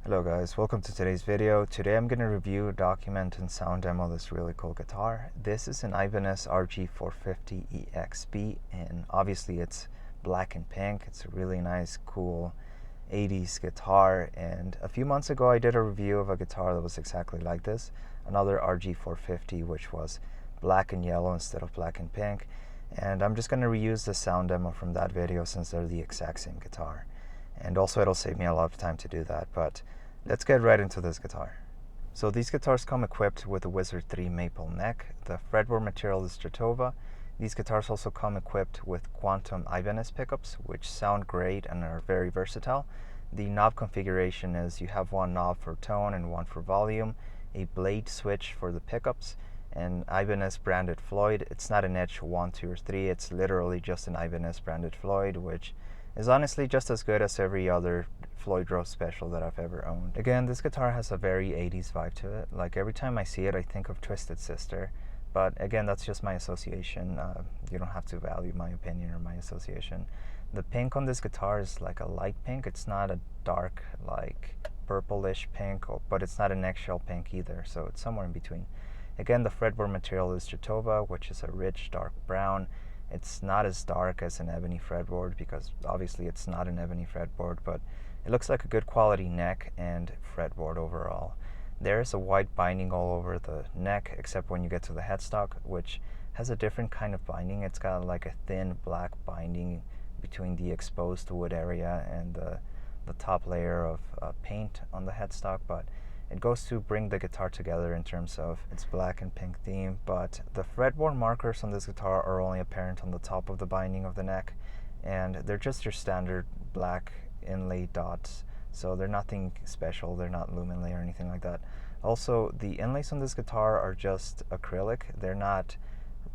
Hello guys, welcome to today's video. Today I'm going to review, document, and sound demo this really cool guitar. This is an Ibanez RG450EXB, and obviously it's black and pink. It's a really nice, cool 80s guitar, and a few months ago I did a review of a guitar that was exactly like this, another RG450, which was black and yellow instead of black and pink, and I'm just going to reuse the sound demo from that video since they're the exact same guitar. And also it'll save me a lot of time to do that, but let's get right into this guitar. So these guitars come equipped with a Wizard 3 maple neck. The fretboard material is Jatova. These guitars also come equipped with Quantum Ibanez pickups, which sound great and are very versatile. The knob configuration is you have one knob for tone and one for volume, a blade switch for the pickups, and Ibanez branded Floyd. It's not an Edge 1, 2, or 3, it's literally just an Ibanez branded Floyd, which is honestly just as good as every other Floyd Rose special that I've ever owned. Again, this guitar has a very 80s vibe to it. Like every time I see it, I think of Twisted Sister. But again, that's just my association. You don't have to value my opinion or my association. The pink on this guitar is like a light pink. It's not a dark, like purplish pink, but it's not an eggshell pink either. So it's somewhere in between. Again, the fretboard material is Jatova, which is a rich, dark brown. It's not as dark as an ebony fretboard because obviously it's not an ebony fretboard, but it looks like a good quality neck and fretboard overall. There is a white binding all over the neck except when you get to the headstock, which has a different kind of binding. It's got like a thin black binding between the exposed wood area and the top layer of paint on the headstock, but it goes to bring the guitar together in terms of its black and pink theme. But the fretboard markers on this guitar are only apparent on the top of the binding of the neck, and they're just your standard black inlay dots, so they're nothing special. They're not lumen lay or anything like that. Also, the inlays on this guitar are just acrylic. They're not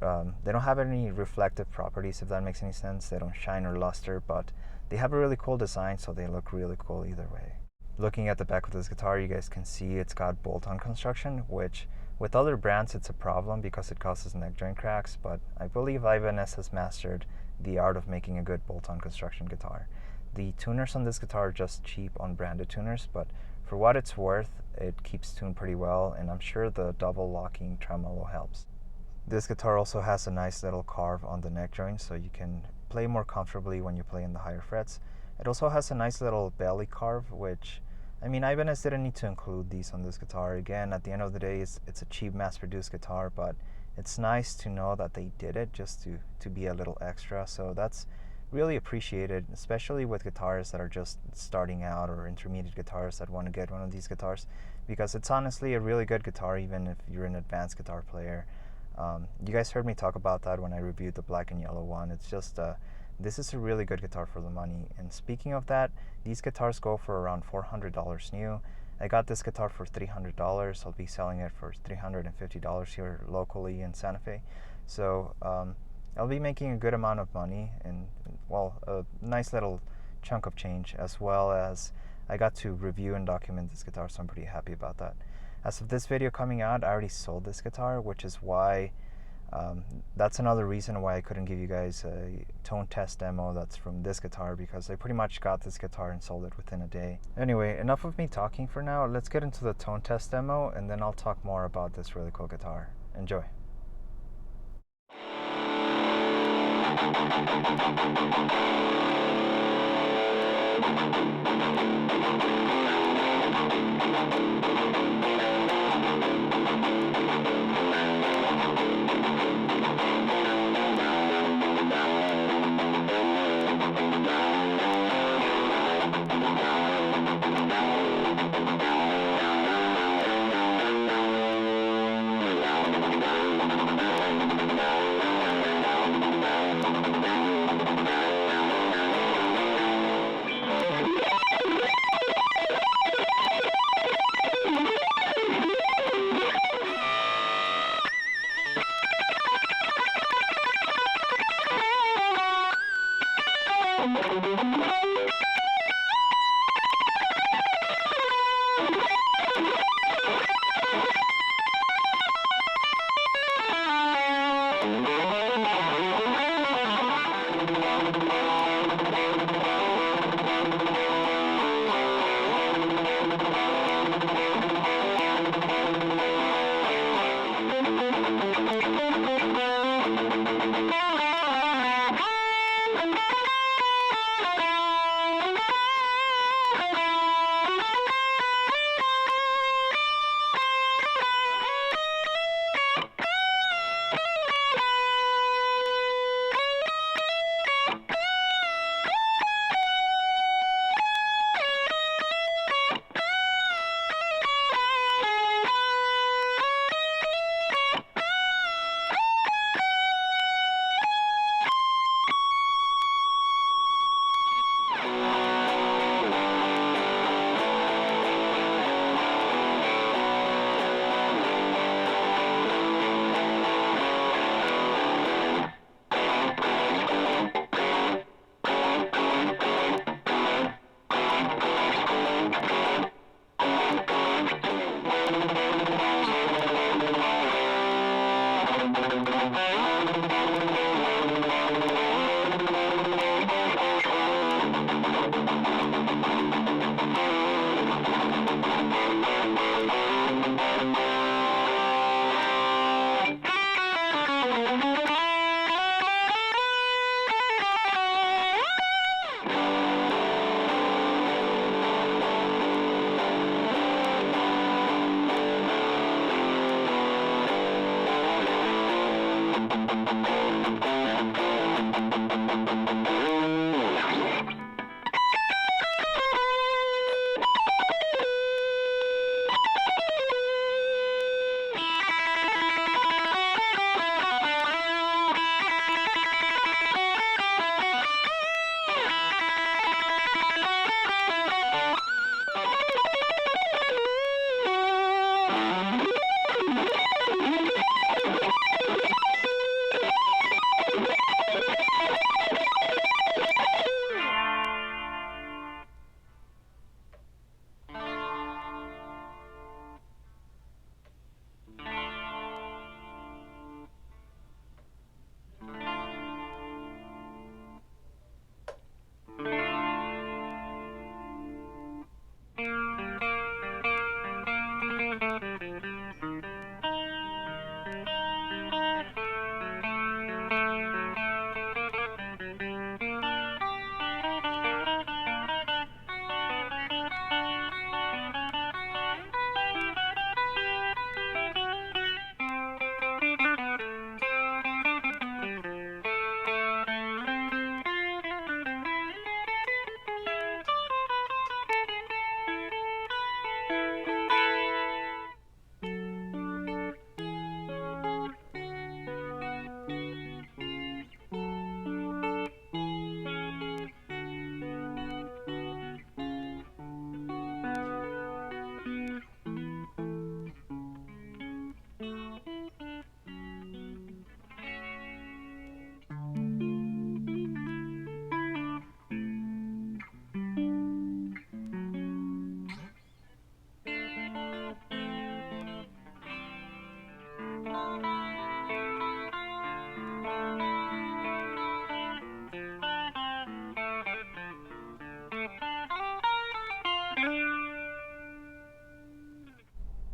they don't have any reflective properties, if that makes any sense. They don't shine or luster, but they have a really cool design, so they look really cool either way. Looking at the back of this guitar, you guys can see it's got bolt-on construction, which with other brands it's a problem because it causes neck joint cracks, but I believe Ibanez has mastered the art of making a good bolt-on construction guitar. The tuners on this guitar are just cheap unbranded tuners, but for what it's worth, it keeps tuned pretty well, and I'm sure the double locking tremolo helps. This guitar also has a nice little carve on the neck joint, so you can play more comfortably when you play in the higher frets. It also has a nice little belly carve, which, I mean, Ibanez didn't need to include these on this guitar. Again, at the end of the day, it's a cheap mass-produced guitar, but it's nice to know that they did it just to be a little extra. So that's really appreciated, especially with guitarists that are just starting out or intermediate guitarists that want to get one of these guitars, because it's honestly a really good guitar even if you're an advanced guitar player. You guys heard me talk about that when I reviewed the black and yellow one. It's just this is a really good guitar for the money. And speaking of that, these guitars go for around $400 new. I got this guitar for $300. I'll be selling it for $350 here locally in Santa Fe. So I'll be making a good amount of money, and well, a nice little chunk of change, as well as I got to review and document this guitar, so I'm pretty happy about that. As of this video coming out, I already sold this guitar, which is why that's another reason why I couldn't give you guys a tone test demo that's from this guitar, because I pretty much got this guitar and sold it within a day. Anyway, enough of me talking for now. Let's get into the tone test demo, and then I'll talk more about this really cool guitar. Enjoy.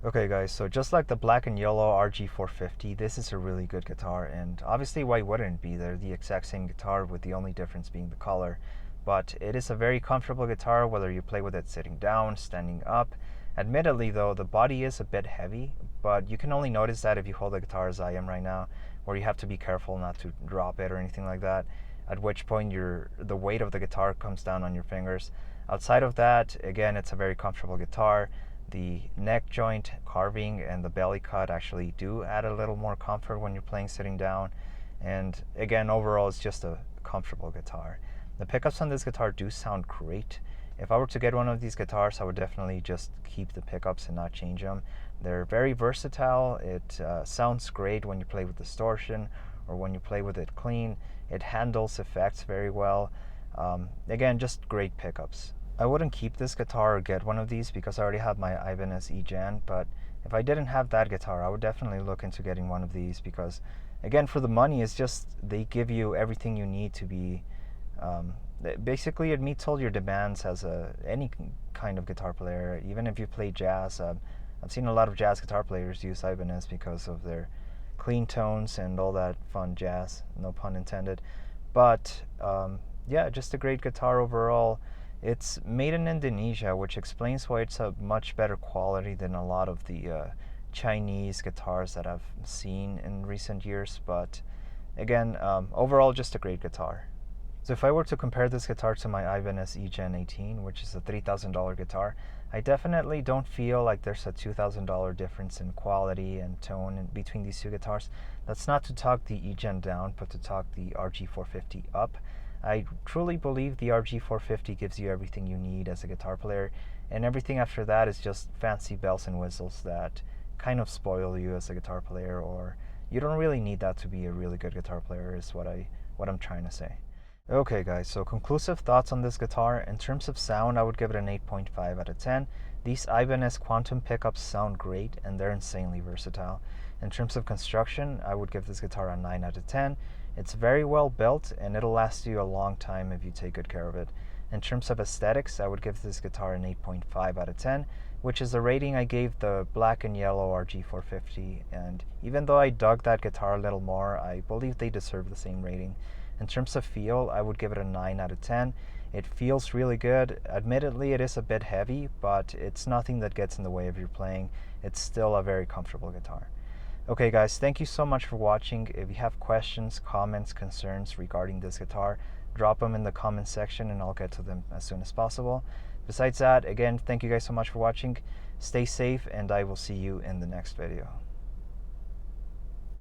Okay guys, so just like the black and yellow RG450, this is a really good guitar, and obviously why wouldn't it be? They're the exact same guitar with the only difference being the color. But it is a very comfortable guitar whether you play with it sitting down, standing up. Admittedly though, the body is a bit heavy, but you can only notice that if you hold the guitar as I am right now, where you have to be careful not to drop it or anything like that, at which point the weight of the guitar comes down on your fingers. Outside of that, again, it's a very comfortable guitar. The neck joint carving and the belly cut actually do add a little more comfort when you're playing sitting down. And again, overall, it's just a comfortable guitar. The pickups on this guitar do sound great. If I were to get one of these guitars, I would definitely just keep the pickups and not change them. They're very versatile. It sounds great when you play with distortion or when you play with it clean. It handles effects very well. Again, just great pickups. I wouldn't keep this guitar or get one of these because I already have my Ibanez E-Gen, but if I didn't have that guitar, I would definitely look into getting one of these because, again, for the money, it's just they give you everything you need to be, basically it meets all your demands as any kind of guitar player. Even if you play jazz, I've seen a lot of jazz guitar players use Ibanez because of their clean tones and all that fun jazz, no pun intended. But yeah, just a great guitar overall. It's made in Indonesia, which explains why it's a much better quality than a lot of the Chinese guitars that I've seen in recent years. But again, overall, just a great guitar. So if I were to compare this guitar to my Ibanez E-Gen 18, which is a $3,000 guitar, I definitely don't feel like there's a $2,000 difference in quality and tone between these two guitars. That's not to talk the E-Gen down, but to talk the RG450 up. I truly believe the RG450 gives you everything you need as a guitar player, and everything after that is just fancy bells and whistles that kind of spoil you as a guitar player, or you don't really need that to be a really good guitar player is what I'm trying to say. Okay guys, so conclusive thoughts on this guitar. In terms of sound, I would give it an 8.5 out of 10. These Ibanez Quantum pickups sound great and they're insanely versatile. In terms of construction, I would give this guitar a 9 out of 10. It's very well built and it'll last you a long time if you take good care of it. In terms of aesthetics, I would give this guitar an 8.5 out of 10, which is the rating I gave the black and yellow RG450. And even though I dug that guitar a little more, I believe they deserve the same rating. In terms of feel, I would give it a 9 out of 10. It feels really good. Admittedly, it is a bit heavy, but it's nothing that gets in the way of your playing. It's still a very comfortable guitar. Okay guys, thank you so much for watching. If you have questions, comments, concerns regarding this guitar, drop them in the comment section and I'll get to them as soon as possible. Besides that, again, thank you guys so much for watching. Stay safe and I will see you in the next video.